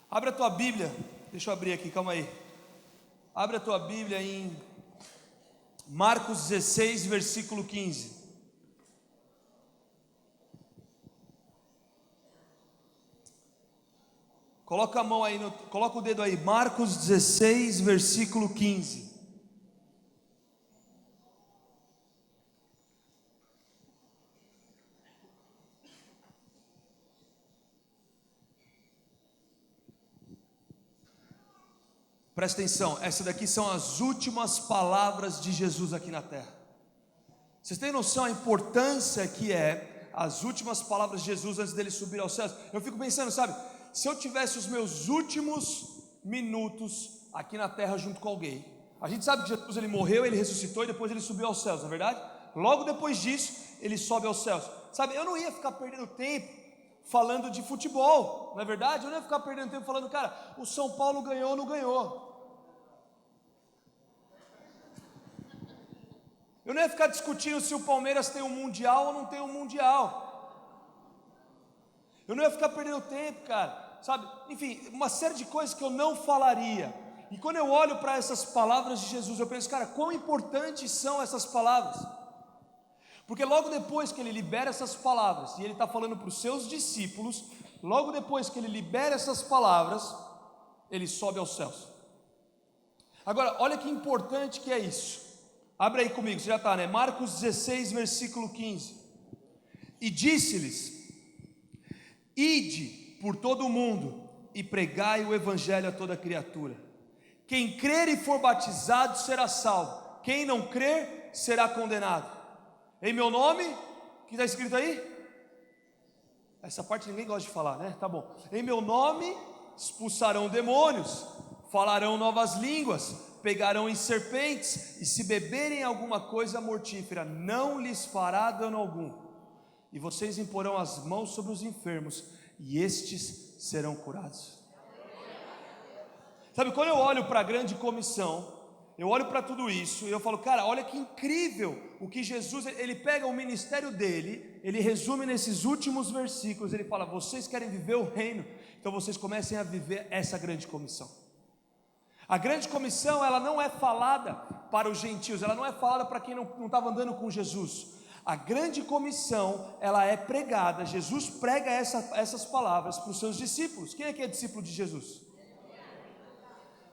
Abre a tua Bíblia, deixa eu abrir aqui, calma aí. Abre a tua Bíblia em Marcos 16, versículo 15. Coloca a mão aí, coloca o dedo aí, Marcos 16, versículo 15. Presta atenção, essa daqui são as últimas palavras de Jesus aqui na terra. Vocês têm noção da importância que é as últimas palavras de Jesus antes dele subir aos céus? Eu fico pensando, sabe, se eu tivesse os meus últimos minutos aqui na terra junto com alguém. A gente sabe que Jesus ele morreu, ele ressuscitou e depois ele subiu aos céus, não é verdade? Logo depois disso, ele sobe aos céus. Sabe, eu não ia ficar perdendo tempo falando de futebol, não é verdade? Eu não ia ficar perdendo tempo falando, cara, o São Paulo ganhou ou não ganhou. Eu não ia ficar discutindo se o Palmeiras tem um mundial ou não tem um mundial. Eu não ia ficar perdendo tempo, cara, sabe? Enfim, uma série de coisas que eu não falaria. E quando eu olho para essas palavras de Jesus, eu penso, cara, quão importantes são essas palavras. Porque logo depois que ele libera essas palavras, e ele está falando para os seus discípulos, logo depois que ele libera essas palavras, ele sobe aos céus. Agora, olha que importante que é isso. Abre aí comigo, você já está, né? Marcos 16, versículo 15. E disse-lhes: Ide por todo o mundo e pregai o evangelho a toda criatura. Quem crer e for batizado será salvo. Quem não crer será condenado. Em meu nome, que está escrito aí? Essa parte ninguém gosta de falar, né? Tá bom. Em meu nome expulsarão demônios, falarão novas línguas, pegarão em serpentes, e se beberem alguma coisa mortífera, não lhes fará dano algum. E vocês imporão as mãos sobre os enfermos, e estes serão curados. Sabe, quando eu olho para a grande comissão, eu olho para tudo isso e eu falo, cara, olha que incrível o que Jesus, ele pega o ministério dele, ele resume nesses últimos versículos, ele fala, vocês querem viver o reino, então vocês comecem a viver essa grande comissão. A grande comissão, ela não é falada para os gentios, ela não é falada para quem não estava andando com Jesus. A grande comissão, ela é pregada, Jesus prega essas palavras para os seus discípulos. Quem é discípulo de Jesus?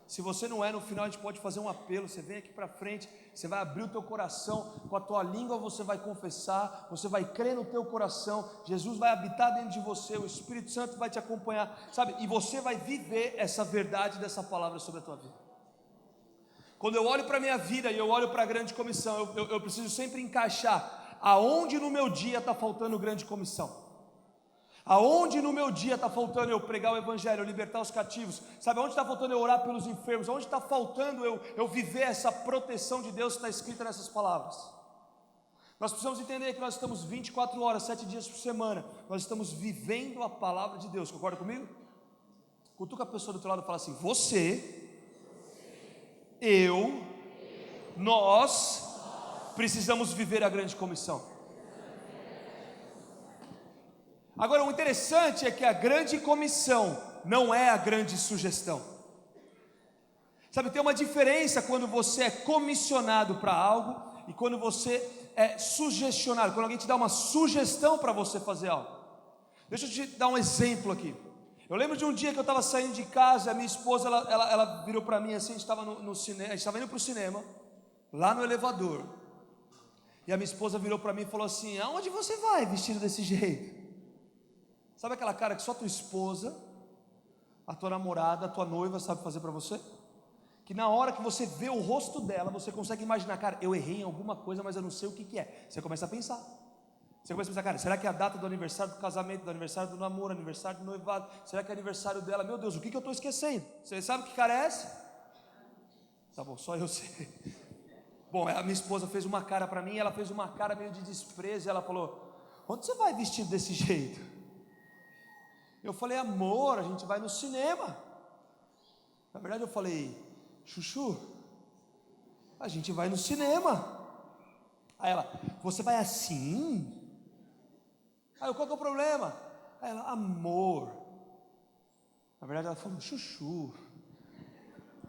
Se você não é, no final a gente pode fazer um apelo, você vem aqui para frente, você vai abrir o teu coração, com a tua língua você vai confessar, você vai crer no teu coração, Jesus vai habitar dentro de você, o Espírito Santo vai te acompanhar, sabe, e você vai viver essa verdade dessa palavra sobre a tua vida. Quando eu olho para a minha vida e eu olho para a grande comissão, eu preciso sempre encaixar, aonde no meu dia está faltando grande comissão? Aonde no meu dia está faltando eu pregar o evangelho, eu libertar os cativos? Sabe, aonde está faltando eu orar pelos enfermos? Aonde está faltando eu viver essa proteção de Deus que está escrita nessas palavras? Nós precisamos entender que nós estamos 24 horas, 7 dias por semana, nós estamos vivendo a palavra de Deus, concorda comigo? Cutuca a pessoa do teu lado e fala assim, você, eu, nós precisamos viver a grande comissão. Agora, o interessante é que a grande comissão não é a grande sugestão. Sabe, tem uma diferença quando você é comissionado para algo e quando você é sugestionado, quando alguém te dá uma sugestão para você fazer algo. Deixa eu te dar um exemplo aqui. Eu lembro de um dia que eu estava saindo de casa, a minha esposa, ela virou para mim assim, a gente estava no cinema, a gente estava indo para o cinema, lá no elevador, e a minha esposa virou para mim e falou assim, aonde você vai vestido desse jeito? Sabe aquela cara que só tua esposa, a tua namorada, a tua noiva sabe fazer para você? Que na hora que você vê o rosto dela, você consegue imaginar, cara, eu errei em alguma coisa, mas eu não sei o que é. Você começa a pensar. Você começa a pensar, cara, será que é a data do aniversário do casamento, do aniversário do namoro, aniversário do noivado? Será que é aniversário dela? Meu Deus, o que eu estou esquecendo? Você sabe que cara é essa? Tá bom, só eu sei. Bom, a minha esposa fez uma cara para mim, ela fez uma cara meio de desprezo, e ela falou, onde você vai vestido desse jeito? Eu falei, amor, a gente vai no cinema. Na verdade eu falei, Chuchu, a gente vai no cinema. Aí ela, você vai assim? Aí eu, qual que é o problema? Aí ela, amor, Na verdade ela falou chuchu,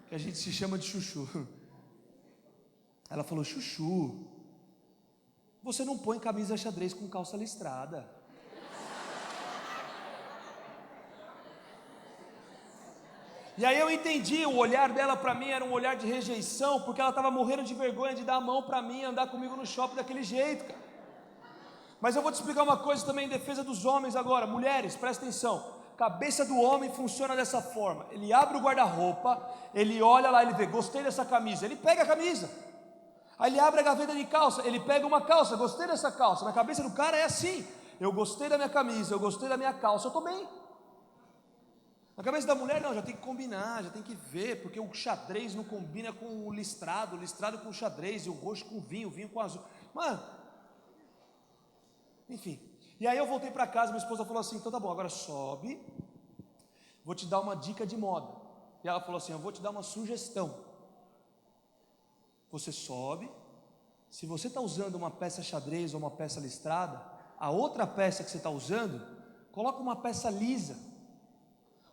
que a gente se chama de chuchu. Ela falou, chuchu, você não põe camisa xadrez com calça listrada. E aí eu entendi, o olhar dela para mim era um olhar de rejeição, porque ela estava morrendo de vergonha de dar a mão para mim e andar comigo no shopping daquele jeito, cara. Mas eu vou te explicar uma coisa também em defesa dos homens agora. Mulheres, presta atenção, cabeça do homem funciona dessa forma: ele abre o guarda-roupa, ele olha lá, ele vê, gostei dessa camisa, ele pega a camisa. Aí ele abre a gaveta de calça, ele pega uma calça, gostei dessa calça. Na cabeça do cara é assim: eu gostei da minha camisa, eu gostei da minha calça, eu estou bem. Na cabeça da mulher não, já tem que combinar, já tem que ver, porque o xadrez não combina com o listrado com o xadrez, e o roxo com o vinho com o azul. Mano, enfim. E aí eu voltei para casa, minha esposa falou assim, então tá bom, agora sobe, vou te dar uma dica de moda. E ela falou assim, eu vou te dar uma sugestão. Você sobe, se você está usando uma peça xadrez ou uma peça listrada, a outra peça que você está usando, coloca uma peça lisa,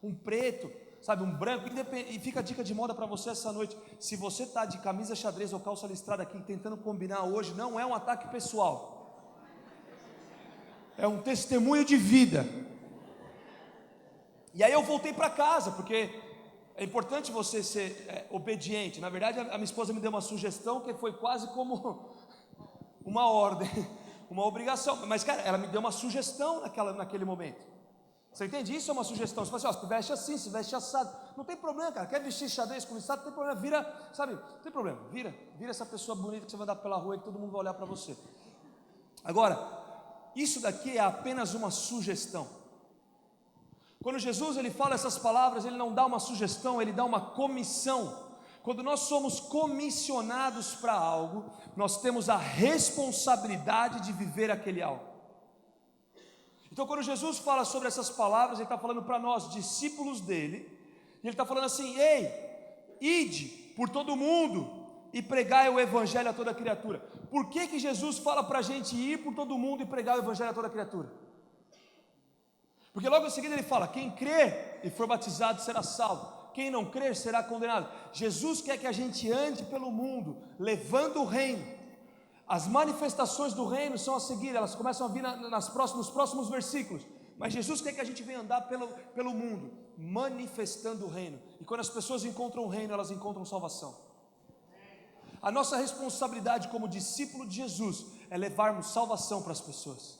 um preto, sabe, um branco, e fica a dica de moda para você essa noite. Se você está de camisa xadrez ou calça listrada aqui, tentando combinar hoje, não é um ataque pessoal, é um testemunho de vida. E aí eu voltei para casa, porque é importante você ser obediente. Na verdade a minha esposa me deu uma sugestão que foi quase como uma ordem, uma obrigação, mas cara, ela me deu uma sugestão naquele momento. Você entende? Isso é uma sugestão. Você fala assim, ó, se veste assim, se veste assado, não tem problema, cara. Quer vestir xadrez com listrado, não tem problema, vira, sabe, não tem problema, vira essa pessoa bonita que você vai andar pela rua e que todo mundo vai olhar para você. Agora, isso daqui é apenas uma sugestão. Quando Jesus ele fala essas palavras, ele não dá uma sugestão, ele dá uma comissão. Quando nós somos comissionados para algo, nós temos a responsabilidade de viver aquele algo. Então quando Jesus fala sobre essas palavras, ele está falando para nós, discípulos dele, e ele está falando assim, ei, ide por todo mundo e pregai o evangelho a toda criatura. Por que Jesus fala para a gente ir por todo mundo e pregar o evangelho a toda criatura? Porque logo em seguida ele fala, quem crer e for batizado será salvo, quem não crer será condenado. Jesus quer que a gente ande pelo mundo, levando o reino. As manifestações do reino são a seguir, elas começam a vir nos próximos versículos. Mas Jesus quer que a gente venha andar pelo mundo, manifestando o reino. E quando as pessoas encontram o reino, elas encontram salvação. A nossa responsabilidade como discípulo de Jesus é levarmos salvação para as pessoas.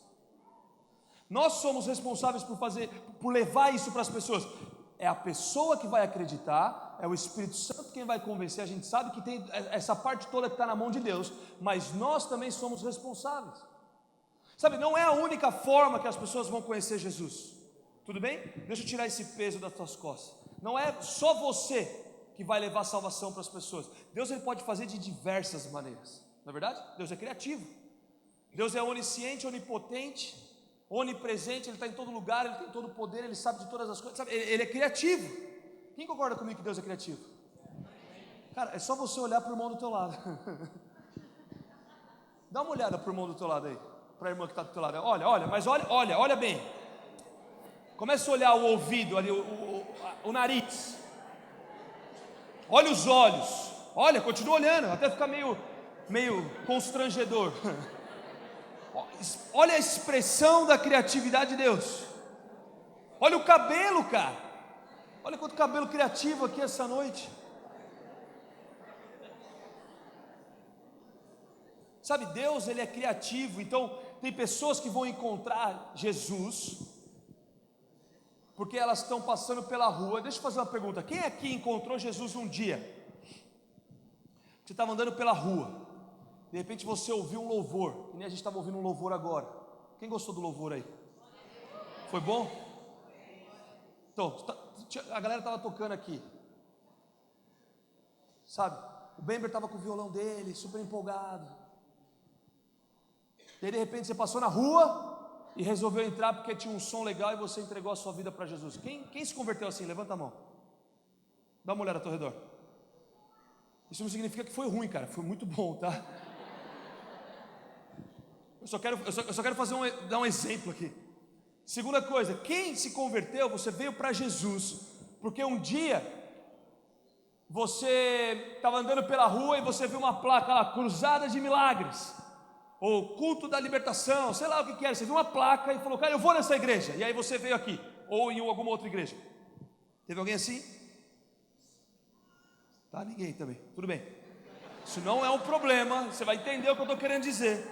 Nós somos responsáveis por levar isso para as pessoas. É a pessoa que vai acreditar, é o Espírito Santo quem vai convencer. A gente sabe que tem essa parte toda que está na mão de Deus, mas nós também somos responsáveis. Sabe, não é a única forma que as pessoas vão conhecer Jesus. Tudo bem? Deixa eu tirar esse peso das tuas costas. Não é só você que vai levar salvação para as pessoas. Deus ele pode fazer de diversas maneiras. Não é verdade? Deus é criativo. Deus é onisciente, onipotente, onipresente, ele está em todo lugar, ele tem todo o poder, ele sabe de todas as coisas, sabe? Ele é criativo. Quem concorda comigo que Deus é criativo? Cara, é só você olhar para o irmão do teu lado. Dá uma olhada para o irmão do teu lado aí, para a irmã que está do teu lado. Olha bem. Começa a olhar o ouvido ali, o nariz. Olha os olhos. Olha, continua olhando, até ficar meio constrangedor. Olha a expressão da criatividade de Deus. Olha o cabelo, cara. Olha quanto cabelo criativo aqui essa noite. Sabe, Deus ele é criativo. Então tem pessoas que vão encontrar Jesus porque elas estão passando pela rua. Deixa eu fazer uma pergunta. Quem aqui encontrou Jesus um dia? Você estava andando pela rua, de repente você ouviu um louvor, que nem a gente estava ouvindo um louvor agora. Quem gostou do louvor aí? Foi bom? Então, a galera estava tocando aqui, sabe? O Bember estava com o violão dele, super empolgado. E aí de repente você passou na rua e resolveu entrar porque tinha um som legal e você entregou a sua vida para Jesus. Quem se converteu assim? Levanta a mão. Dá uma olhada ao teu redor. Isso não significa que foi ruim, cara. Foi muito bom, tá? Eu só quero dar um exemplo aqui. Segunda coisa, quem se converteu, você veio para Jesus Porque um dia você estava andando pela rua e você viu uma placa lá, Cruzada de Milagres, ou Culto da Libertação, sei lá o que era. Você viu uma placa e falou, cara, eu vou nessa igreja. E aí você veio aqui, ou em alguma outra igreja. Teve alguém assim? Tá, ninguém também, tudo bem. Isso não é um problema, você vai entender o que eu estou querendo dizer.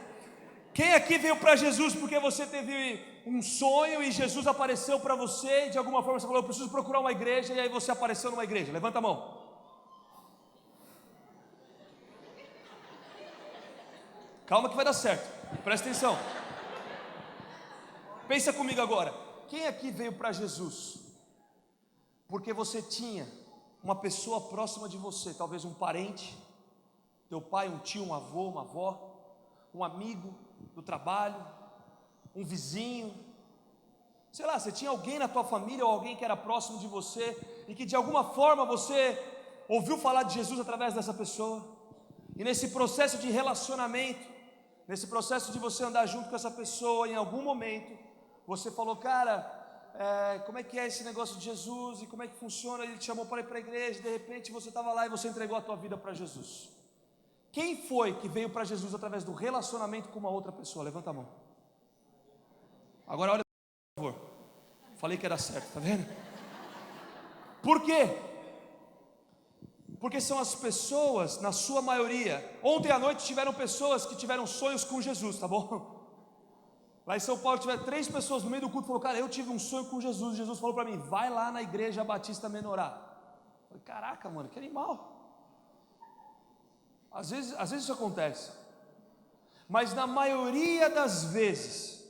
Quem aqui veio para Jesus porque você teve um sonho e Jesus apareceu para você e de alguma forma você falou, eu preciso procurar uma igreja, e aí você apareceu numa igreja? Levanta a mão. Calma que vai dar certo, presta atenção. Pensa comigo agora. Quem aqui veio para Jesus porque você tinha uma pessoa próxima de você, talvez um parente, teu pai, um tio, um avô, uma avó, um amigo do trabalho, um vizinho, sei lá, você tinha alguém na tua família ou alguém que era próximo de você e que de alguma forma você ouviu falar de Jesus através dessa pessoa, e nesse processo de relacionamento, nesse processo de você andar junto com essa pessoa, em algum momento você falou, cara, como é que é esse negócio de Jesus e como é que funciona? Ele te chamou para ir para a igreja, e de repente você estava lá e você entregou a tua vida para Jesus. Quem foi que veio para Jesus através do relacionamento com uma outra pessoa? Levanta a mão. Agora olha, por favor. Falei que era certo, tá vendo? Por quê? Porque são as pessoas, na sua maioria. Ontem à noite tiveram pessoas que tiveram sonhos com Jesus, tá bom? Lá em São Paulo tiveram 3 pessoas no meio do culto, falou, cara, eu tive um sonho com Jesus. Jesus falou para mim, vai lá na igreja Batista Menorá. Eu falei, caraca, mano, que animal. Às vezes isso acontece, mas na maioria das vezes,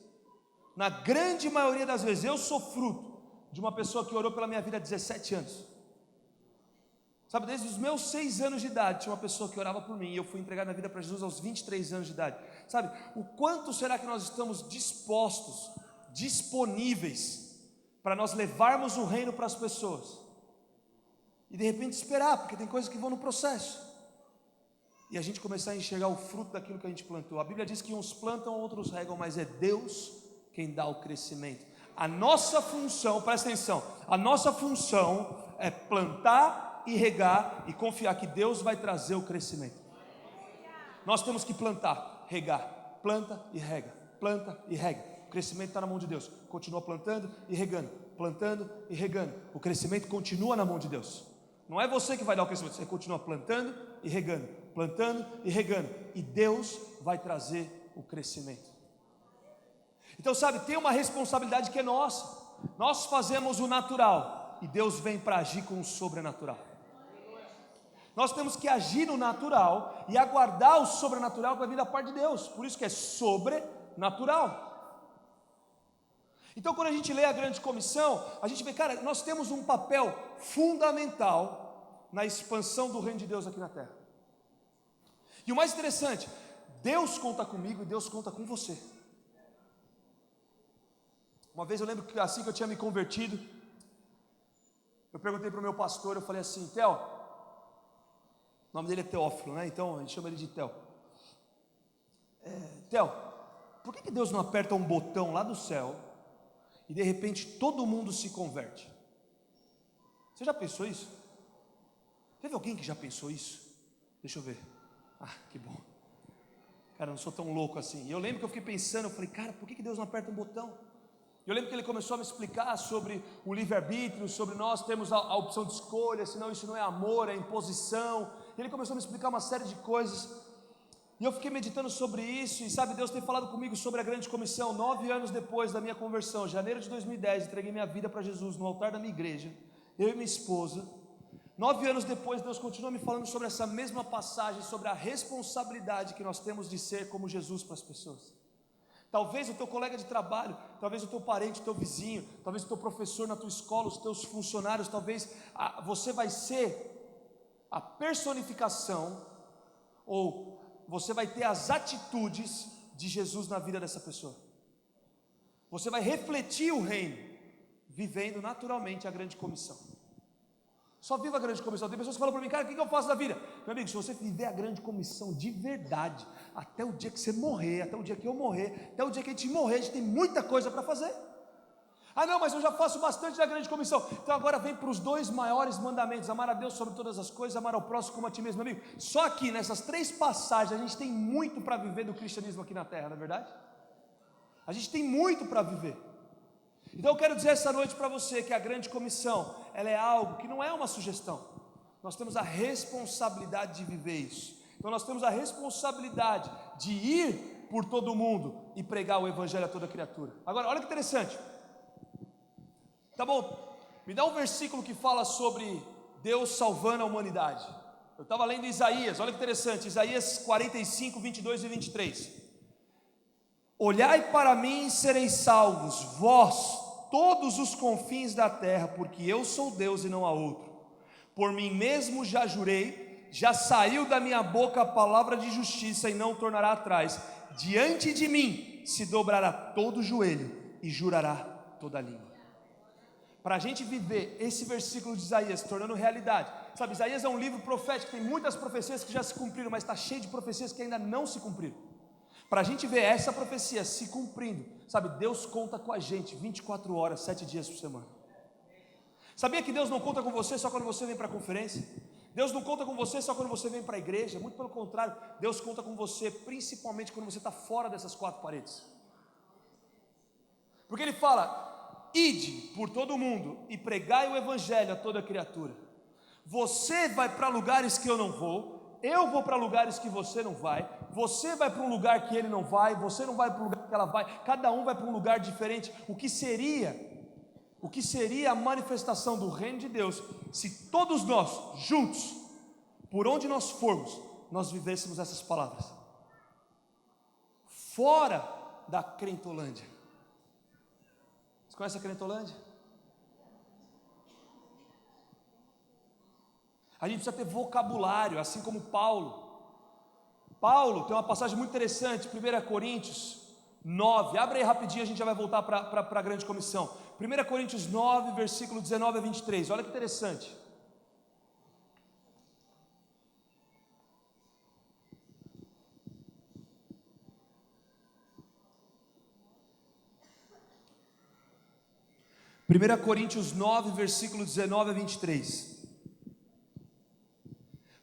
na grande maioria das vezes, eu sou fruto de uma pessoa que orou pela minha vida há 17 anos. Sabe, desde os meus 6 anos de idade, tinha uma pessoa que orava por mim, e eu fui entregar minha vida para Jesus aos 23 anos de idade. Sabe, o quanto será que nós estamos dispostos, disponíveis, para nós levarmos o reino para as pessoas, e de repente esperar, porque tem coisas que vão no processo, e a gente começar a enxergar o fruto daquilo que a gente plantou. A Bíblia diz que uns plantam, outros regam, mas é Deus quem dá o crescimento. A nossa função, presta atenção, a nossa função é plantar e regar e confiar que Deus vai trazer o crescimento. Nós temos que plantar, regar, planta e rega, planta e rega. O crescimento está na mão de Deus. Continua plantando e regando, plantando e regando. O crescimento continua na mão de Deus. Não é você que vai dar o crescimento, você continua plantando e regando, plantando e regando, e Deus vai trazer o crescimento. Então, sabe, tem uma responsabilidade que é nossa. Nós fazemos o natural e Deus vem para agir com o sobrenatural. Nós temos que agir no natural e aguardar o sobrenatural para vir da parte de Deus. Por isso que é sobrenatural. Então, quando a gente lê a grande comissão, a gente vê, cara, nós temos um papel fundamental na expansão do reino de Deus aqui na terra. E o mais interessante, Deus conta comigo e Deus conta com você. Uma vez eu lembro que assim que eu tinha me convertido, eu perguntei para o meu pastor, eu falei assim, Theo, o nome dele é Teófilo, né? Então a gente chama ele de Theo. Theo, por que Deus não aperta um botão lá do céu e de repente todo mundo se converte? Você já pensou isso? Teve alguém que já pensou isso? Deixa eu ver. Ah, que bom. Cara, eu não sou tão louco assim. E eu lembro que eu fiquei pensando, eu falei, cara, por que Deus não aperta um botão? Eu lembro que ele começou a me explicar sobre o livre-arbítrio, sobre nós termos a opção de escolha, senão isso não é amor, é imposição. Ele começou a me explicar uma série de coisas, e eu fiquei meditando sobre isso, e sabe, Deus tem falado comigo sobre a grande comissão. 9 anos depois da minha conversão, janeiro de 2010, entreguei minha vida para Jesus no altar da minha igreja, eu e minha esposa. 9 anos depois, Deus continua me falando sobre essa mesma passagem, sobre a responsabilidade que nós temos de ser como Jesus para as pessoas. Talvez o teu colega de trabalho, talvez o teu parente, o teu vizinho, talvez o teu professor na tua escola, os teus funcionários, talvez você vai ser a personificação, ou você vai ter as atitudes de Jesus na vida dessa pessoa. Você vai refletir o reino, vivendo naturalmente a grande comissão. Só viva a grande comissão. Tem pessoas que falam para mim, cara, o que eu faço da vida? Meu amigo, se você viver a grande comissão de verdade, até o dia que você morrer, até o dia que eu morrer, até o dia que a gente morrer, a gente tem muita coisa para fazer. Ah não, mas eu já faço bastante da grande comissão. Então agora vem para os 2 maiores mandamentos: amar a Deus sobre todas as coisas, amar ao próximo como a ti mesmo, amigo. Só aqui nessas 3 passagens a gente tem muito para viver do cristianismo aqui na terra, não é verdade? A gente tem muito para viver. Então eu quero dizer essa noite para você que a grande comissão, ela é algo que não é uma sugestão. Nós temos a responsabilidade de viver isso. Então nós temos a responsabilidade de ir por todo mundo e pregar o evangelho a toda criatura. Agora, olha que interessante. Tá bom, me dá um versículo que fala sobre Deus salvando a humanidade. Eu estava lendo Isaías, olha que interessante, Isaías 45, 22 e 23. Olhai para mim e sereis salvos, vós, todos os confins da terra, porque eu sou Deus e não há outro. Por mim mesmo já jurei, já saiu da minha boca a palavra de justiça e não tornará atrás. Diante de mim se dobrará todo o joelho e jurará toda a língua. Para a gente viver esse versículo de Isaías tornando realidade, sabe, Isaías é um livro profético, tem muitas profecias que já se cumpriram, mas está cheio de profecias que ainda não se cumpriram. Para a gente ver essa profecia se cumprindo, sabe, Deus conta com a gente 24 horas, 7 dias por semana. Sabia que Deus não conta com você só quando você vem para a conferência? Deus não conta com você só quando você vem para a igreja, muito pelo contrário, Deus conta com você principalmente quando você está fora dessas 4 paredes. Porque Ele fala: ide por todo mundo e pregai o evangelho a toda criatura. Você vai para lugares que eu não vou, eu vou para lugares que você não vai, você vai para um lugar que ele não vai, você não vai para o lugar que ela vai, cada um vai para um lugar diferente. O que seria a manifestação do reino de Deus se todos nós, juntos, por onde nós formos, nós vivêssemos essas palavras? Fora da crentolândia. Você conhece a crentolândia? A gente precisa ter vocabulário, assim como Paulo. Paulo tem uma passagem muito interessante, 1 Coríntios 9, abre aí rapidinho, a gente já vai voltar para a grande comissão. 1 Coríntios 9, versículo 19 a 23, olha que interessante. Primeira Coríntios 9, versículo 19 a 23.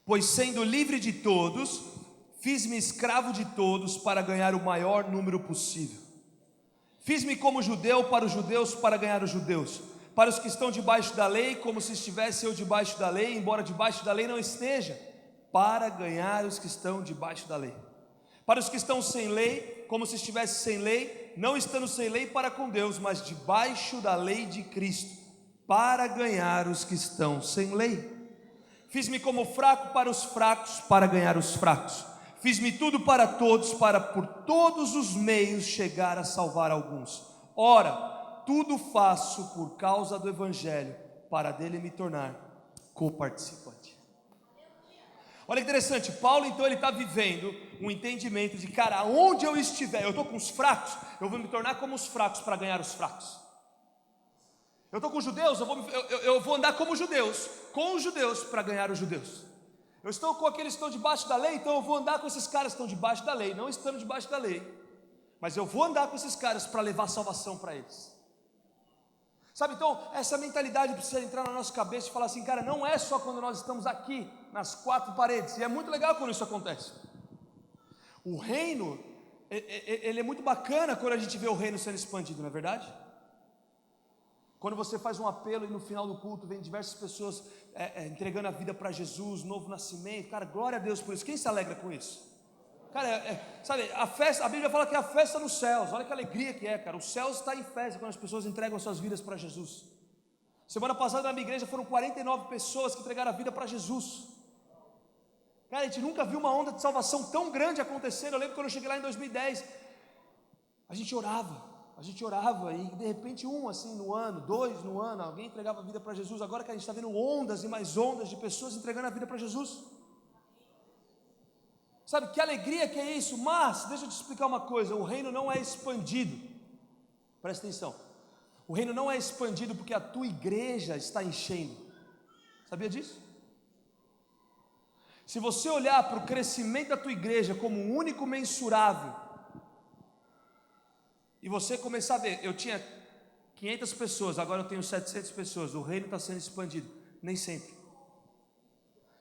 Pois sendo livre de todos, fiz-me escravo de todos para ganhar o maior número possível. Fiz-me como judeu para os judeus, para ganhar os judeus. Para os que estão debaixo da lei, como se estivesse eu debaixo da lei, embora debaixo da lei não esteja, para ganhar os que estão debaixo da lei. Para os que estão sem lei, como se estivesse sem lei, não estando sem lei para com Deus, mas debaixo da lei de Cristo, para ganhar os que estão sem lei. Fiz-me como fraco para os fracos, para ganhar os fracos. Fiz-me tudo para todos, para por todos os meios chegar a salvar alguns. Ora, tudo faço por causa do Evangelho, para dele me tornar coparticipante. Olha que interessante, Paulo então ele está vivendo um entendimento de, cara, aonde eu estiver, eu estou com os fracos, eu vou me tornar como os fracos para ganhar os fracos. Eu estou com os judeus, eu vou andar como judeus, com os judeus para ganhar os judeus. Eu estou com aqueles que estão debaixo da lei, então eu vou andar com esses caras que estão debaixo da lei, não estando debaixo da lei, mas eu vou andar com esses caras para levar salvação para eles. Sabe, então, essa mentalidade precisa entrar na nossa cabeça e falar assim, cara, não é só quando nós estamos aqui, nas 4 paredes, e é muito legal quando isso acontece. O reino, ele é muito bacana quando a gente vê o reino sendo expandido, não é verdade? Quando você faz um apelo e no final do culto vem diversas pessoas entregando a vida para Jesus, novo nascimento, cara, glória a Deus por isso. Quem se alegra com isso? Cara, sabe, a festa, a Bíblia fala que é a festa nos céus, olha que alegria que é, cara, os céus estão em festa quando as pessoas entregam suas vidas para Jesus. Semana passada na minha igreja foram 49 pessoas que entregaram a vida para Jesus. Cara, a gente nunca viu uma onda de salvação tão grande acontecer. Eu lembro quando eu cheguei lá em 2010, a gente orava e de repente assim no ano, 2 no ano, alguém entregava a vida para Jesus. Agora que a gente está vendo ondas e mais ondas de pessoas entregando a vida para Jesus. Sabe, que alegria que é isso. Mas, deixa eu te explicar uma coisa, o reino não é expandido, presta atenção, o reino não é expandido porque a tua igreja está enchendo, sabia disso? Se você olhar para o crescimento da tua igreja como um único mensurável, e você começar a ver, eu tinha 500 pessoas, agora eu tenho 700 pessoas, o reino está sendo expandido. Nem sempre.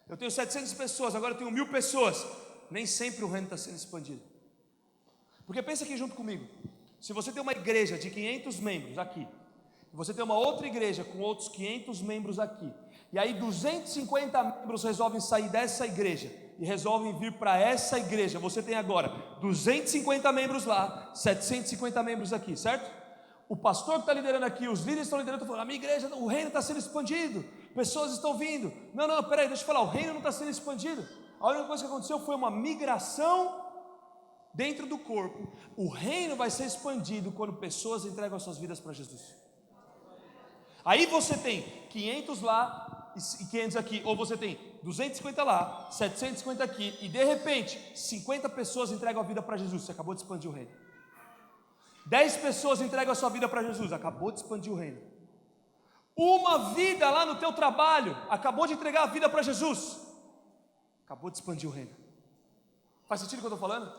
Eu tenho 700 pessoas, agora eu tenho 1000 pessoas. Nem sempre o reino está sendo expandido. Porque pensa aqui junto comigo. Se você tem uma igreja de 500 membros aqui, você tem uma outra igreja com outros 500 membros aqui, e aí 250 membros resolvem sair dessa igreja e resolvem vir para essa igreja. Você tem agora 250 membros lá, 750 membros aqui, certo? O pastor que está liderando aqui, os líderes estão liderando, estão falando: a minha igreja, o reino está sendo expandido, pessoas estão vindo. Não, peraí, deixa eu falar, o reino não está sendo expandido. A única coisa que aconteceu foi uma migração dentro do corpo. O reino vai ser expandido quando pessoas entregam as suas vidas para Jesus. Aí você tem 500 lá e 500 aqui, ou você tem 250 lá, 750 aqui, e de repente 50 pessoas entregam a vida para Jesus. Você acabou de expandir o reino. 10 pessoas entregam a sua vida para Jesus. Acabou de expandir o reino. Uma vida lá no teu trabalho acabou de entregar a vida para Jesus. Acabou de expandir o reino. Faz sentido o que eu estou falando?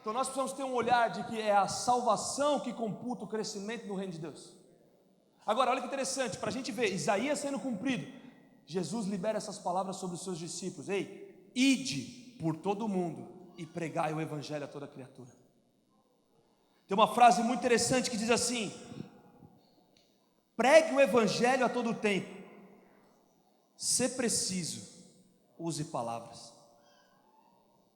Então nós precisamos ter um olhar de que é a salvação que computa o crescimento do reino de Deus. Agora, olha que interessante, para a gente ver Isaías sendo cumprido, Jesus libera essas palavras sobre os seus discípulos: ei, ide por todo o mundo e pregai o evangelho a toda criatura. Tem uma frase muito interessante que diz assim: pregue o evangelho a todo tempo, se preciso, use palavras.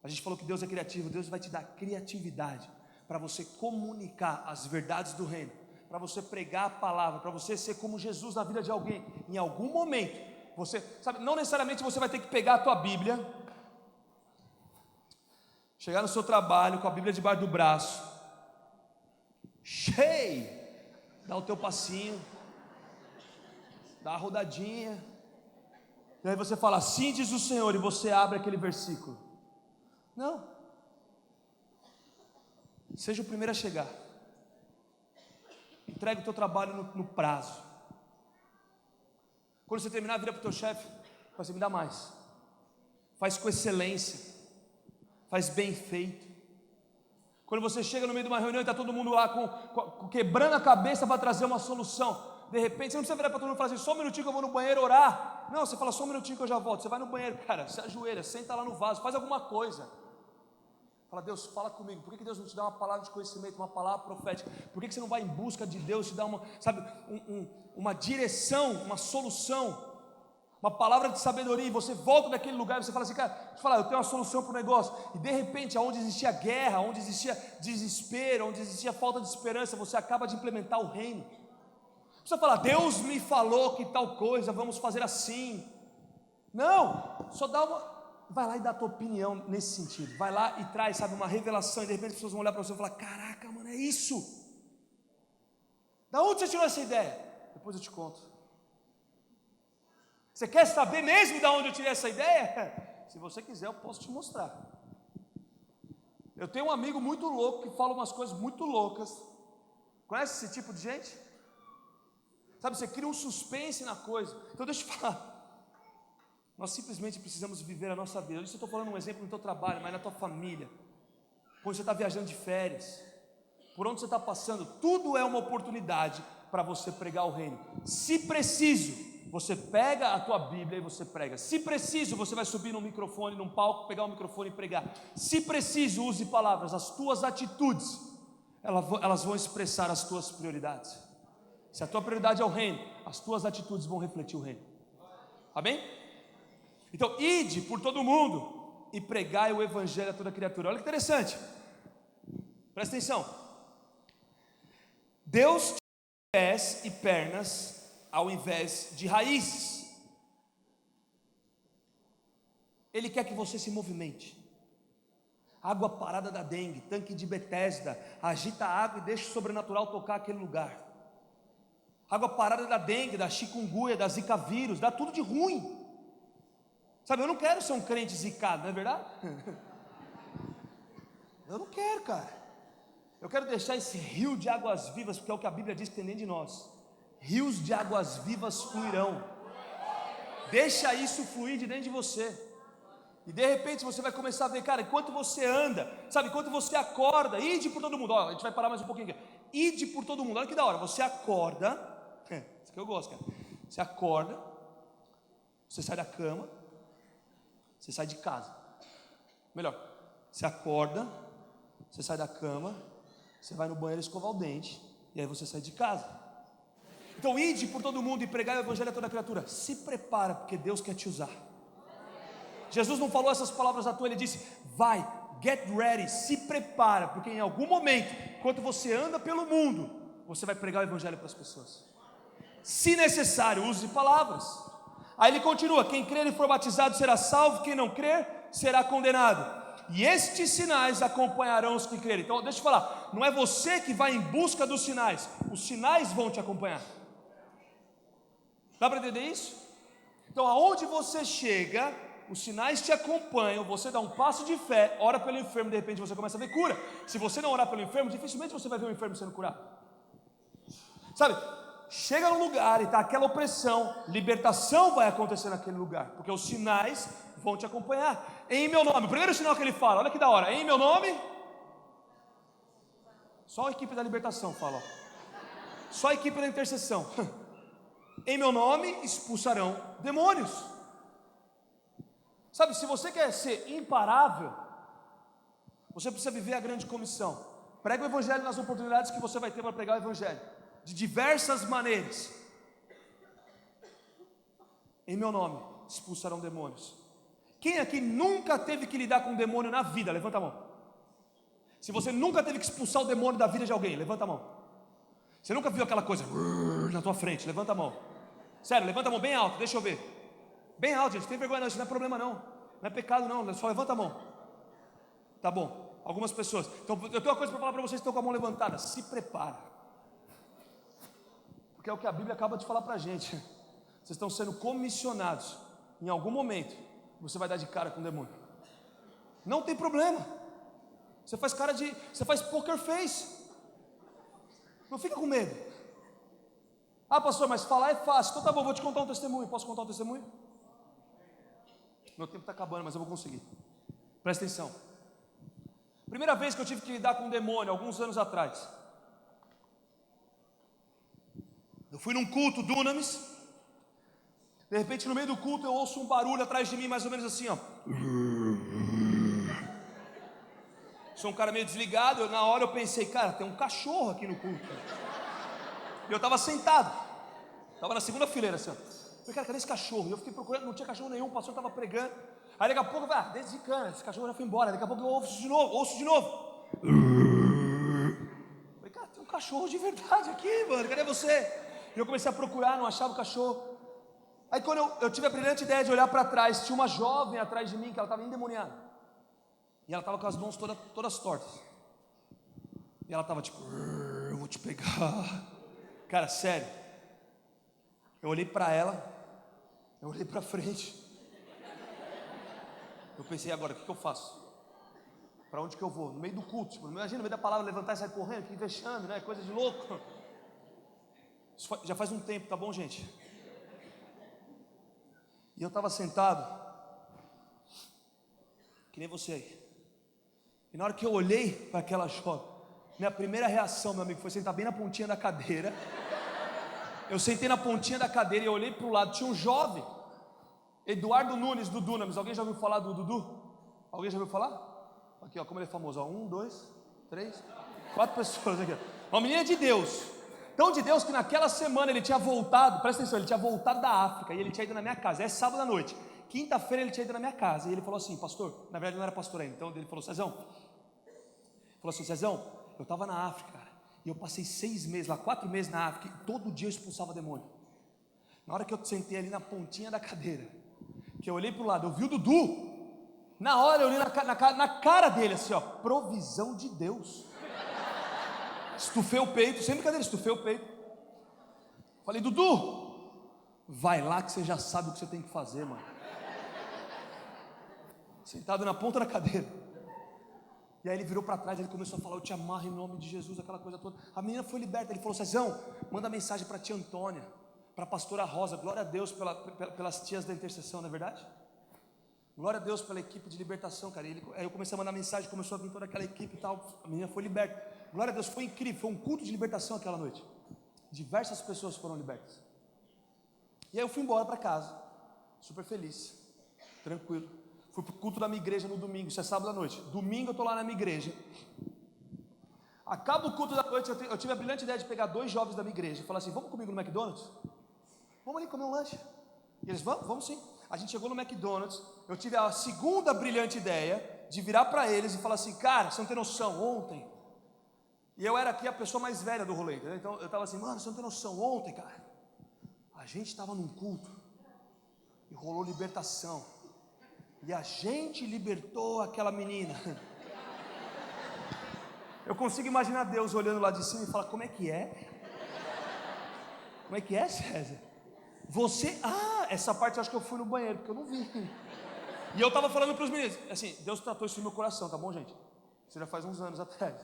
A gente falou que Deus é criativo. Deus vai te dar criatividade para você comunicar as verdades do reino, para você pregar a palavra, para você ser como Jesus na vida de alguém. Em algum momento, você, sabe, não necessariamente você vai ter que pegar a tua Bíblia, chegar no seu trabalho com a Bíblia debaixo do braço, cheio, dar o teu passinho, dar a rodadinha, e aí você fala: assim diz o Senhor, e você abre aquele versículo. Não. Seja o primeiro a chegar. Entregue o teu trabalho no prazo. Quando você terminar, vira para o teu chefe, fala assim: me dá mais. Faz com excelência. Faz bem feito. Quando você chega no meio de uma reunião e está todo mundo lá quebrando a cabeça para trazer uma solução, de repente você não precisa virar para todo mundo e falar assim: só um minutinho que eu vou no banheiro orar. Não, você fala: só um minutinho que eu já volto. Você vai no banheiro, cara, se ajoelha, senta lá no vaso, faz alguma coisa. Fala: Deus, fala comigo. Por que Deus não te dá uma palavra de conhecimento, uma palavra profética? Por que você não vai em busca de Deus, te dá uma direção, uma solução, uma palavra de sabedoria, e você volta daquele lugar e você fala assim: cara, deixa eu falar, eu tenho uma solução para o negócio. E de repente, onde existia guerra, onde existia desespero, onde existia falta de esperança, você acaba de implementar o reino. Você fala: Deus me falou que tal coisa, vamos fazer assim. Não, só vai lá e dá a tua opinião nesse sentido. Vai lá e traz, sabe, uma revelação, e de repente as pessoas vão olhar para você e falar: caraca, mano, é isso. Da onde você tirou essa ideia? Depois eu te conto. Você quer saber mesmo de onde eu tirei essa ideia? Se você quiser, eu posso te mostrar. Eu tenho um amigo muito louco que fala umas coisas muito loucas. Conhece esse tipo de gente? Sabe, você cria um suspense na coisa. Então deixa eu te falar. Nós simplesmente precisamos viver a nossa vida. Isso eu estou falando um exemplo no teu trabalho, mas na tua família. Quando você está viajando de férias, por onde você está passando, tudo é uma oportunidade para você pregar o reino. Se preciso, você pega a tua Bíblia e você prega. Se preciso, você vai subir num microfone, num palco, pegar o microfone e pregar. Se preciso, use palavras. As tuas atitudes, elas vão expressar as tuas prioridades. Se a tua prioridade é o reino, as tuas atitudes vão refletir o reino. Amém? Então, ide por todo mundo e pregai o evangelho a toda criatura. Olha que interessante. Presta atenção. Deus te deu pés e pernas ao invés de raízes. Ele quer que você se movimente. Água parada da dengue, tanque de Betesda, agita a água e deixa o sobrenatural tocar aquele lugar. Água parada da dengue, da chikungunya, da zika vírus, dá tudo de ruim. Sabe, eu não quero ser um crente zicado, não é verdade? Eu não quero, cara. Eu quero deixar esse rio de águas vivas, porque é o que a Bíblia diz que tem dentro de nós. Rios de águas vivas fluirão. Deixa isso fluir de dentro de você. E de repente você vai começar a ver, cara, enquanto você anda, sabe, enquanto você acorda, ide por todo mundo. Ó, a gente vai parar mais um pouquinho aqui. ide por todo mundo. Olha que da hora, você acorda, isso que eu gosto, cara. Você acorda, você sai da cama, você sai de casa. Melhor, você acorda, você sai da cama, você vai no banheiro escovar o dente, e aí você sai de casa. Então, ide por todo mundo e pregai o evangelho a toda criatura. Se prepara, porque Deus quer te usar. Jesus não falou essas palavras à toa, ele disse: vai, get ready, se prepara, porque em algum momento, enquanto você anda pelo mundo, você vai pregar o evangelho para as pessoas. Se necessário, use palavras. Aí ele continua: quem crer e for batizado será salvo, quem não crer será condenado. E estes sinais acompanharão os que crerem. Então deixa eu falar, não é você que vai em busca dos sinais, os sinais vão te acompanhar. Dá para entender isso? Então aonde você chega, os sinais te acompanham, você dá um passo de fé, ora pelo enfermo, de repente você começa a ver cura. Se você não orar pelo enfermo, dificilmente você vai ver o enfermo sendo curado. Sabe, chega num lugar e está aquela opressão, libertação vai acontecer naquele lugar, porque os sinais vão te acompanhar. Em meu nome, o primeiro sinal que ele fala, olha que da hora, em meu nome, só a equipe da libertação fala, ó. Só a equipe da intercessão. Em meu nome expulsarão demônios. Sabe, se você quer ser imparável, você precisa viver a grande comissão. Prega o evangelho nas oportunidades que você vai ter para pregar o evangelho, de diversas maneiras. Em meu nome expulsarão demônios. Quem aqui nunca teve que lidar com um demônio na vida? Levanta a mão. Se você nunca teve que expulsar o demônio da vida de alguém, levanta a mão. Você nunca viu aquela coisa na tua frente? Levanta a mão. Sério, levanta a mão bem alto, deixa eu ver. Bem alto, gente, não tem vergonha não, isso não é problema não. Não é pecado não, só levanta a mão. Tá bom, algumas pessoas. Então eu tenho uma coisa para falar para vocês que estão com a mão levantada. Se prepara, porque é o que a Bíblia acaba de falar para a gente. Vocês estão sendo comissionados. Em algum momento você vai dar de cara com o demônio. Não tem problema. Você faz poker face. Não fica com medo. Ah, pastor, mas falar é fácil. Então tá bom, vou te contar um testemunho. Posso contar um testemunho? Meu tempo está acabando, mas eu vou conseguir. Presta atenção. Primeira vez que eu tive que lidar com um demônio, alguns anos atrás. Eu fui num culto Dunamis. De repente, no meio do culto, eu ouço um barulho atrás de mim, mais ou menos assim, ó. Sou um cara meio desligado. Na hora eu pensei, cara, tem um cachorro aqui no culto. E eu estava sentado, estava na segunda fileira assim, ó. Falei, cara, cadê esse cachorro? E eu fiquei procurando, não tinha cachorro nenhum, o pastor estava pregando. Aí daqui a pouco eu falei, desde de cana, esse cachorro já foi embora. Daqui a pouco eu ouço de novo. Falei, cara, tem um cachorro de verdade aqui, mano, cadê você? E eu comecei a procurar, não achava o cachorro. Aí quando eu tive a brilhante ideia de olhar para trás, tinha uma jovem atrás de mim, que ela estava endemoniada. E ela estava com as mãos todas tortas. E ela estava tipo, eu vou te pegar. Cara, sério. Eu olhei para ela, eu olhei para frente. Eu pensei, agora, o que eu faço? Para onde que eu vou? No meio do culto, tipo, imagina, no meio da palavra, levantar e sair correndo, que vexame, né? Coisa de louco. Isso já faz um tempo, tá bom, gente? E eu estava sentado, que nem você aí. E na hora que eu olhei para aquela jovem, minha primeira reação, meu amigo, foi sentar bem na pontinha da cadeira. Eu sentei na pontinha da cadeira e eu olhei para o lado, tinha um jovem, Eduardo Nunes, do Dunamis. Alguém já ouviu falar do Dudu? Alguém já ouviu falar? Aqui, ó, como ele é famoso, ó. 1, 2, 3, 4 pessoas aqui, ó. Uma menina de Deus, tão de Deus que naquela semana ele tinha voltado, presta atenção, ele tinha voltado da África e ele tinha ido na minha casa, é sábado à noite. Quinta-feira ele tinha ido na minha casa e ele falou assim, pastor, na verdade não era pastor ainda, então ele falou, Cezão, eu estava na África, cara, e eu passei 6 meses lá, 4 meses na África, e todo dia eu expulsava demônio. Na hora que eu sentei ali na pontinha da cadeira, que eu olhei para o lado, eu vi o Dudu, na hora eu olhei na cara dele assim, ó, provisão de Deus. Estufei o peito, sem brincadeira, estufei o peito. Falei, Dudu, vai lá que você já sabe o que você tem que fazer, mano. Sentado na ponta da cadeira. E aí ele virou para trás, ele começou a falar, eu te amarro em nome de Jesus, aquela coisa toda. A menina foi liberta, ele falou, Cezão, manda mensagem para a tia Antônia, para a pastora Rosa, glória a Deus pelas tias da intercessão, não é verdade? Glória a Deus pela equipe de libertação, cara. Aí eu comecei a mandar mensagem, começou a vir toda aquela equipe e tal. A menina foi liberta. Glória a Deus, foi incrível. Foi um culto de libertação aquela noite. Diversas pessoas foram libertas. E aí eu fui embora para casa, super feliz, tranquilo. Fui pro culto da minha igreja no domingo, isso é sábado à noite. Domingo eu tô lá na minha igreja. Acaba o culto da noite, eu tive a brilhante ideia de pegar 2 jovens da minha igreja e falar assim: vamos comigo no McDonald's? Vamos ali comer um lanche. E eles, vamos sim. A gente chegou no McDonald's, eu tive a segunda brilhante ideia de virar para eles e falar assim: cara, você não tem noção, ontem, e eu era aqui a pessoa mais velha do rolê, entendeu? Então eu estava assim: mano, você não tem noção, ontem, cara, a gente estava num culto e rolou libertação, e a gente libertou aquela menina. Eu consigo imaginar Deus olhando lá de cima e falar: como é que é? Como é que é, César? Você, essa parte eu acho que eu fui no banheiro, porque eu não vi. E eu estava falando para os meninos, assim, Deus tratou isso no meu coração, tá bom, gente? Isso já faz uns anos atrás.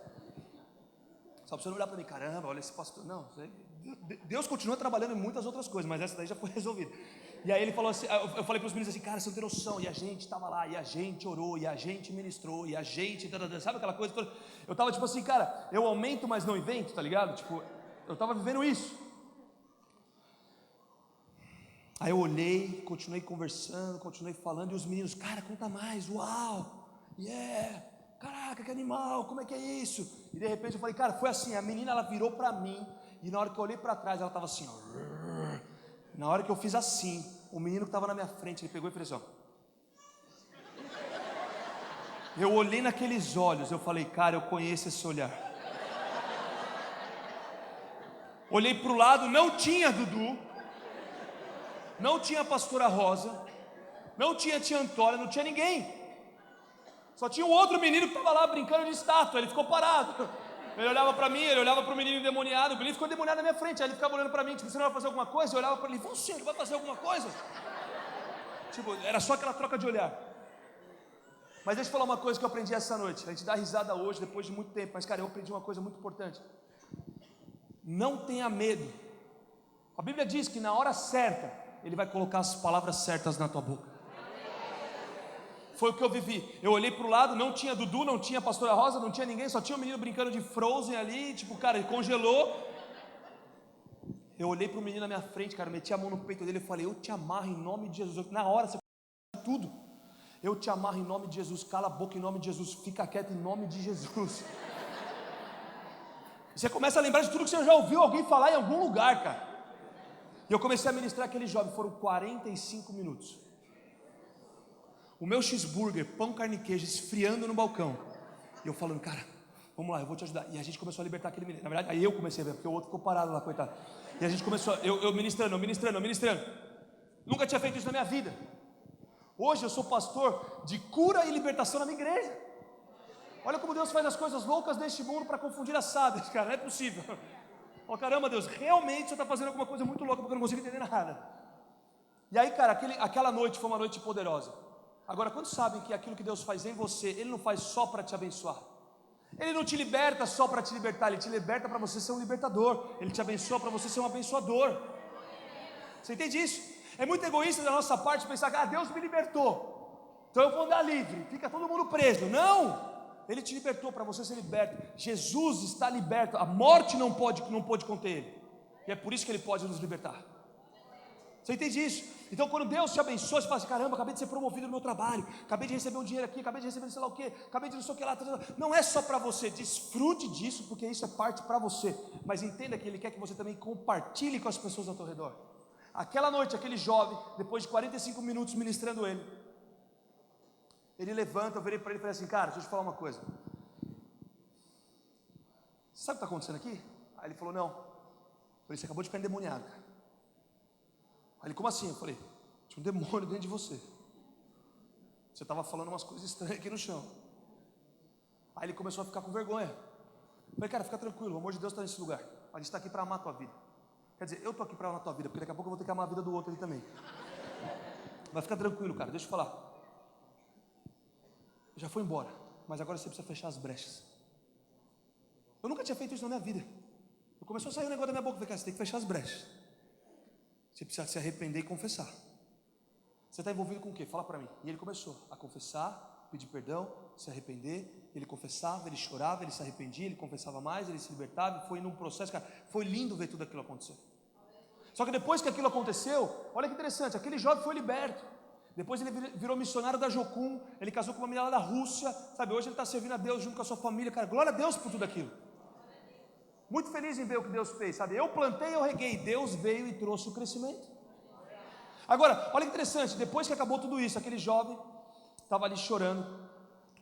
Só para você não olhar para mim: caramba, olha esse pastor. Não, Deus continua trabalhando em muitas outras coisas, mas essa daí já foi resolvida. E aí ele falou assim, eu falei para os meninos assim: cara, você não tem noção. E a gente estava lá, e a gente orou, e a gente ministrou, e a gente, sabe aquela coisa toda? Eu estava tipo assim: cara, eu aumento, mas não invento, tá ligado? Tipo, eu estava vivendo isso. Aí eu olhei, continuei conversando, continuei falando, e os meninos: cara, conta mais, uau, yeah, caraca, que animal, como é que é isso? E de repente eu falei: cara, foi assim, a menina ela virou para mim, e na hora que eu olhei para trás, ela estava assim, ó. Na hora que eu fiz assim, o menino que estava na minha frente, ele pegou e fez assim, ó. Eu olhei naqueles olhos, eu falei: cara, eu conheço esse olhar. Olhei para o lado, não tinha Dudu, não tinha a pastora Rosa, não tinha a tia Antônia, não tinha ninguém. Só tinha um outro menino que estava lá brincando de estátua. Ele ficou parado. Ele olhava para mim, ele olhava para o menino endemoniado. O menino ficou endemoniado na minha frente. Aí ele ficava olhando para mim, tipo: você não vai fazer alguma coisa? Eu olhava para ele: você não vai fazer alguma coisa? Tipo, era só aquela troca de olhar. Mas deixa eu falar uma coisa que eu aprendi essa noite. A gente dá risada hoje, depois de muito tempo. Mas cara, eu aprendi uma coisa muito importante. Não tenha medo. A Bíblia diz que na hora certa Ele vai colocar as palavras certas na tua boca. Foi o que eu vivi. Eu olhei para o lado, não tinha Dudu, não tinha a pastora Rosa, não tinha ninguém, só tinha um menino brincando de Frozen ali, tipo, cara, ele congelou. Eu olhei para o menino na minha frente, cara, meti a mão no peito dele e falei: eu te amarro em nome de Jesus. Na hora você tudo. Eu te amarro em nome de Jesus, cala a boca em nome de Jesus, fica quieto em nome de Jesus. Você começa a lembrar de tudo que você já ouviu alguém falar em algum lugar, cara. E eu comecei a ministrar aquele jovem, foram 45 minutos. O meu cheeseburger, pão, carne e queijo, esfriando no balcão. E eu falando: cara, vamos lá, eu vou te ajudar. E a gente começou a libertar aquele menino. Na verdade, aí eu comecei a ver, porque o outro ficou parado lá, coitado. E a gente começou, eu ministrando. Nunca tinha feito isso na minha vida. Hoje eu sou pastor de cura e libertação na minha igreja. Olha como Deus faz as coisas loucas neste mundo para confundir as sábias, cara, não é possível. Oh, caramba, Deus, realmente você está fazendo alguma coisa muito louca, porque eu não consigo entender nada. E aí, cara, aquela noite foi uma noite poderosa. Agora, quantos sabem que aquilo que Deus faz em você, Ele não faz só para te abençoar? Ele não te liberta só para te libertar, Ele te liberta para você ser um libertador. Ele te abençoa para você ser um abençoador. Você entende isso? É muito egoísta da nossa parte pensar que Deus me libertou, então eu vou andar livre, fica todo mundo preso. Não! Ele te libertou para você ser liberto. Jesus está liberto, a morte não pode conter Ele. E é por isso que Ele pode nos libertar. Você entende isso? Então quando Deus te abençoa, você fala assim: caramba, acabei de ser promovido no meu trabalho, acabei de receber um dinheiro aqui, acabei de receber sei lá o que, acabei de não sei o que lá. Não é só para você, desfrute disso, porque isso é parte para você. Mas entenda que Ele quer que você também compartilhe com as pessoas ao teu redor. Aquela noite, aquele jovem, depois de 45 minutos ministrando ele levanta, eu virei para ele e falei assim: cara, deixa eu te falar uma coisa. Sabe o que está acontecendo aqui? Aí ele falou: não. Eu falei: você acabou de ficar endemoniado. Aí ele: como assim? Eu falei: tinha um demônio dentro de você. Você estava falando umas coisas estranhas aqui no chão. Aí ele começou a ficar com vergonha. Eu falei: cara, fica tranquilo, o amor de Deus está nesse lugar. A gente está aqui para amar a tua vida. Quer dizer, eu estou aqui para amar a tua vida, porque daqui a pouco eu vou ter que amar a vida do outro ali também. Mas fica tranquilo, cara, deixa eu falar. Eu já fui embora, mas agora você precisa fechar as brechas. Eu nunca tinha feito isso na minha vida. Eu começou a sair um negócio da minha boca. Eu falei: cara, você tem que fechar as brechas. Você precisa se arrepender e confessar. Você está envolvido com o quê? Fala para mim. E ele começou a confessar, pedir perdão, se arrepender. Ele confessava, ele chorava, ele se arrependia, ele confessava mais, ele se libertava. Foi num processo, cara, foi lindo ver tudo aquilo acontecer. Só que depois que aquilo aconteceu, olha que interessante, aquele jovem foi liberto. Depois ele virou missionário da Jocum, ele casou com uma menina lá da Rússia, sabe? Hoje ele está servindo a Deus junto com a sua família, cara. Glória a Deus por tudo aquilo. Muito feliz em ver o que Deus fez, sabe? Eu plantei, eu reguei, Deus veio e trouxe o crescimento. Agora, olha que interessante, depois que acabou tudo isso, aquele jovem estava ali chorando,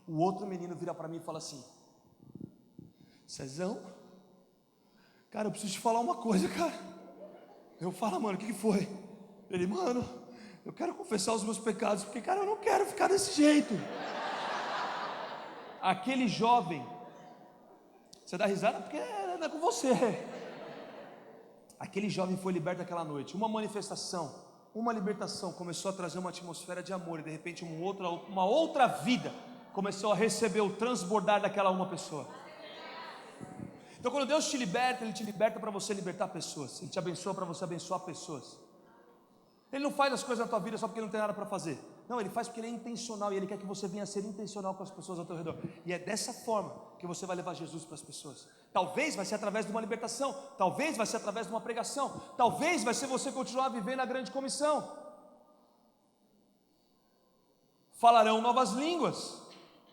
o outro menino vira para mim e fala assim: Cezão, cara, eu preciso te falar uma coisa, cara. Eu falo, mano, o que foi? Ele, mano, eu quero confessar os meus pecados, porque, cara, eu não quero ficar desse jeito. Aquele jovem, você dá risada porque não é com você. Aquele jovem foi liberto aquela noite, uma manifestação, uma libertação começou a trazer uma atmosfera de amor, e de repente uma outra vida começou a receber o transbordar daquela uma pessoa. Então quando Deus te liberta, Ele te liberta para você libertar pessoas, Ele te abençoa para você abençoar pessoas. Ele não faz as coisas na tua vida só porque Ele não tem nada para fazer. Não, Ele faz porque Ele é intencional, e Ele quer que você venha a ser intencional com as pessoas ao teu redor. E é dessa forma que você vai levar Jesus para as pessoas. Talvez vai ser através de uma libertação, talvez vai ser através de uma pregação, talvez vai ser você continuar vivendo a grande comissão. Falarão novas línguas,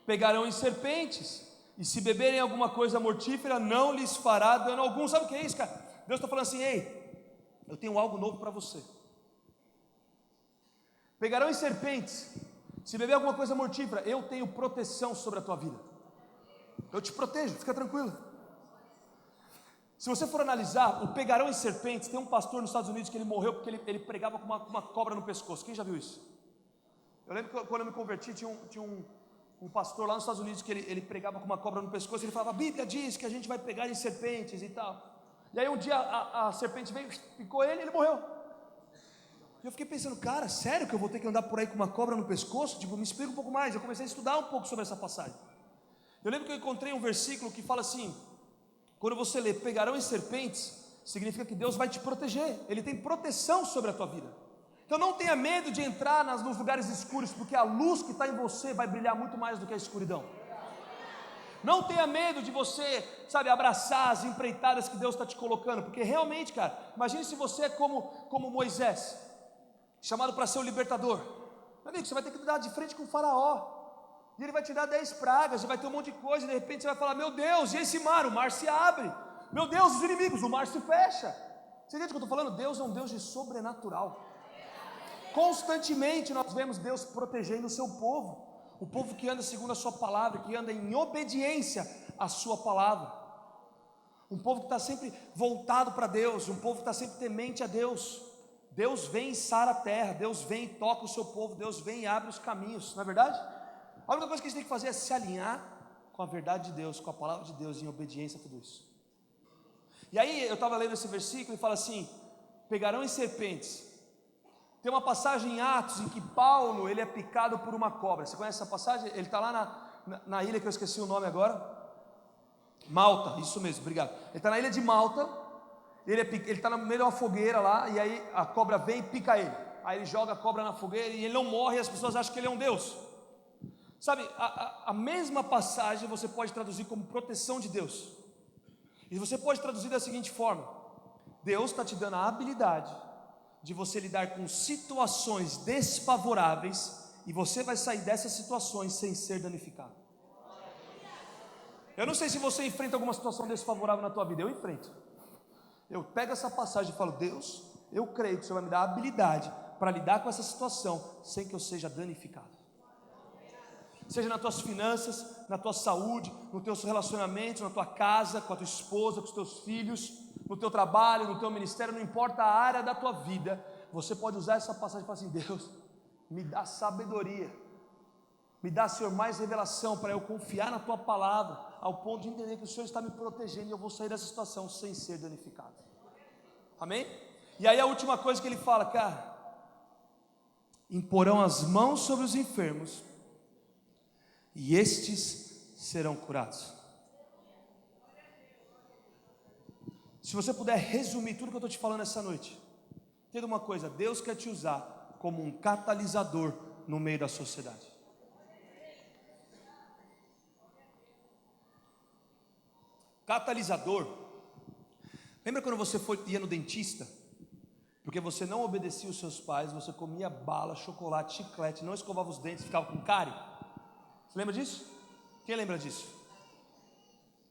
pegarão em serpentes, e se beberem alguma coisa mortífera, não lhes fará dano algum. Sabe o que é isso, cara? Deus está falando assim: ei, eu tenho algo novo para você. Pegarão em serpentes, se beber alguma coisa mortífera, eu tenho proteção sobre a tua vida. Eu te protejo, fica tranquilo. Se você for analisar, o pegarão em serpentes, tem um pastor nos Estados Unidos que ele morreu porque ele pregava com uma cobra no pescoço. Quem já viu isso? Eu lembro que quando eu me converti, tinha um pastor lá nos Estados Unidos que ele pregava com uma cobra no pescoço. Ele falava: a Bíblia diz que a gente vai pegar em serpentes e tal. E aí um dia a serpente veio, picou ele e ele morreu. E eu fiquei pensando: cara, sério que eu vou ter que andar por aí com uma cobra no pescoço? Tipo, me explica um pouco mais. Eu comecei a estudar um pouco sobre essa passagem. Eu lembro que eu encontrei um versículo que fala assim: quando você lê pegarão em serpentes, significa que Deus vai te proteger. Ele tem proteção sobre a tua vida. Então não tenha medo de entrar nos lugares escuros, porque a luz que está em você vai brilhar muito mais do que a escuridão. Não tenha medo de você, sabe, abraçar as empreitadas que Deus está te colocando, porque realmente, cara, imagine se você é como Moisés, chamado para ser o libertador. Meu amigo, você vai ter que dar de frente com o faraó, e ele vai te dar 10 pragas, e vai ter um monte de coisa, e de repente você vai falar: meu Deus, e esse mar? O mar se abre. Meu Deus, os inimigos, o mar se fecha. Você entende o que eu estou falando? Deus é um Deus de sobrenatural. Constantemente nós vemos Deus protegendo o seu povo, o povo que anda segundo a sua palavra, que anda em obediência à sua palavra, um povo que está sempre voltado para Deus, um povo que está sempre temente a Deus. Deus vem e sara a terra, Deus vem e toca o seu povo, Deus vem e abre os caminhos, não é verdade? A única coisa que a gente tem que fazer é se alinhar com a verdade de Deus, com a palavra de Deus, em obediência a tudo isso. E aí eu estava lendo esse versículo e fala assim: pegarão em serpentes. Tem uma passagem em Atos em que Paulo, ele é picado por uma cobra. Você conhece essa passagem? Ele está lá na ilha que eu esqueci o nome agora. Malta, isso mesmo, obrigado. Ele está na ilha de Malta, ele está no meio de uma fogueira lá, e aí a cobra vem e pica ele. Aí ele joga a cobra na fogueira e ele não morre, e as pessoas acham que ele é um Deus. Sabe, a mesma passagem você pode traduzir como proteção de Deus. E você pode traduzir da seguinte forma: Deus está te dando a habilidade de você lidar com situações desfavoráveis, e você vai sair dessas situações sem ser danificado. Eu não sei se você enfrenta alguma situação desfavorável na tua vida. Eu enfrento. Eu pego essa passagem e falo: Deus, eu creio que o Senhor vai me dar a habilidade para lidar com essa situação sem que eu seja danificado. Seja nas tuas finanças, na tua saúde, nos teus relacionamentos, na tua casa, com a tua esposa, com os teus filhos, no teu trabalho, no teu ministério, não importa a área da tua vida, você pode usar essa passagem e falar assim: Deus, me dá sabedoria, me dá, Senhor, mais revelação para eu confiar na tua palavra, ao ponto de entender que o Senhor está me protegendo e eu vou sair dessa situação sem ser danificado. Amém? E aí a última coisa que ele fala, cara: imporão as mãos sobre os enfermos e estes serão curados. Se você puder resumir tudo que eu estou te falando essa noite, entenda uma coisa: Deus quer te usar como um catalisador no meio da sociedade. Catalisador. Lembra quando você ia no dentista? Porque você não obedecia os seus pais, você comia bala, chocolate, chiclete, não escovava os dentes, ficava com cárie. Você lembra disso? Quem lembra disso?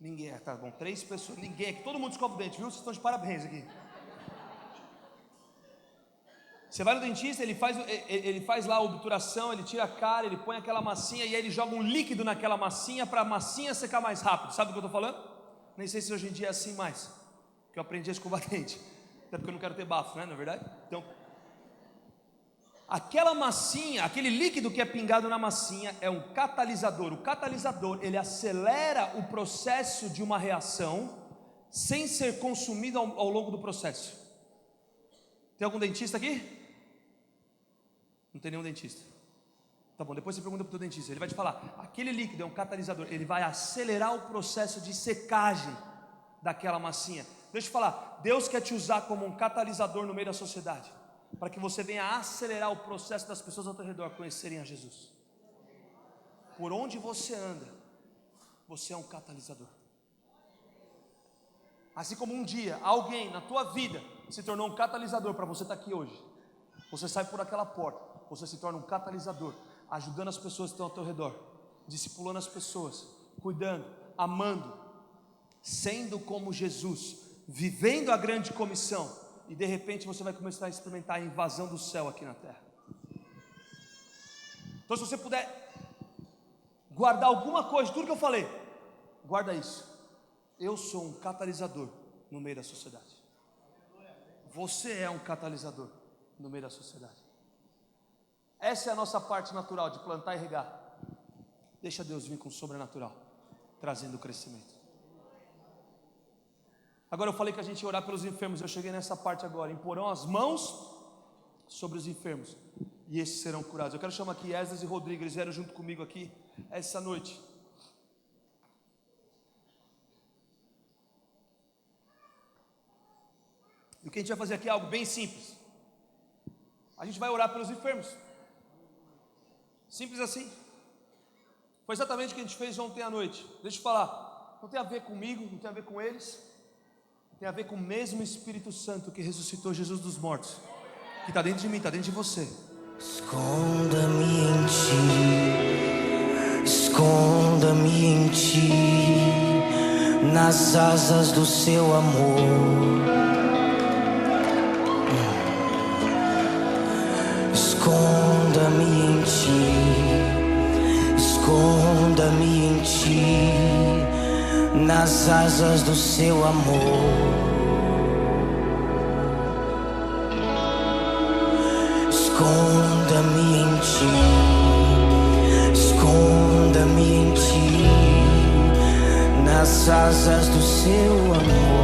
Ninguém, tá bom, 3 pessoas, ninguém aqui, todo mundo escova o dente, viu? Vocês estão de parabéns aqui. Você vai no dentista, ele faz lá a obturação, ele tira a cárie, ele põe aquela massinha e aí ele joga um líquido naquela massinha para a massinha secar mais rápido. Sabe o que eu estou falando? Nem sei se hoje em dia é assim mais, que eu aprendi a escovar dente. Até porque eu não quero ter bafo, né? Não é verdade? Então, aquela massinha, aquele líquido que é pingado na massinha é um catalisador. O catalisador, ele acelera o processo de uma reação sem ser consumido ao longo do processo. Tem algum dentista aqui? Não tem nenhum dentista. Tá bom, depois você pergunta para o teu dentista, ele vai te falar, aquele líquido é um catalisador, ele vai acelerar o processo de secagem daquela massinha. Deixa eu falar, Deus quer te usar como um catalisador no meio da sociedade, para que você venha acelerar o processo das pessoas ao teu redor conhecerem a Jesus. Por onde você anda, você é um catalisador. Assim como um dia alguém na tua vida se tornou um catalisador para você estar aqui hoje, você sai por aquela porta, você se torna um catalisador, ajudando as pessoas que estão ao teu redor, discipulando as pessoas, cuidando, amando, sendo como Jesus, vivendo a grande comissão, e de repente você vai começar a experimentar a invasão do céu aqui na terra. Então, se você puder guardar alguma coisa, tudo que eu falei, guarda isso. Eu sou um catalisador no meio da sociedade. Você é um catalisador no meio da sociedade. Essa é a nossa parte natural de plantar e regar. Deixa Deus vir com o sobrenatural, trazendo crescimento. Agora eu falei que a gente ia orar pelos enfermos. Eu cheguei nessa parte agora. Imporão as mãos sobre os enfermos e esses serão curados. Eu quero chamar aqui Esdras e Rodrigo. Eles vieram junto comigo aqui essa noite. E o que a gente vai fazer aqui é algo bem simples. A gente vai orar pelos enfermos. Simples assim. Foi exatamente o que a gente fez ontem à noite. Deixa eu falar, não tem a ver comigo, não tem a ver com eles, tem a ver com o mesmo Espírito Santo que ressuscitou Jesus dos mortos, que está dentro de mim, está dentro de você. Esconda-me em ti, esconda-me em ti, nas asas do seu amor. Esconda-me em ti, esconda-me em ti, nas asas do seu amor. Esconda-me em ti, esconda-me em ti, nas asas do seu amor.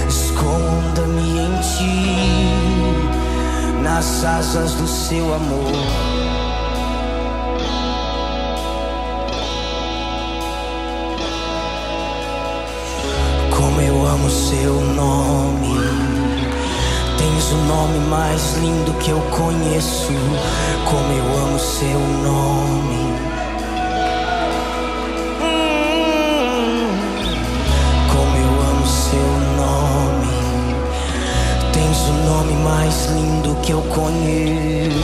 Esconda-me em ti, nas asas do seu amor. Como eu amo seu nome, tens o nome mais lindo que eu conheço. Como eu amo seu nome. O nome mais lindo que eu conheço.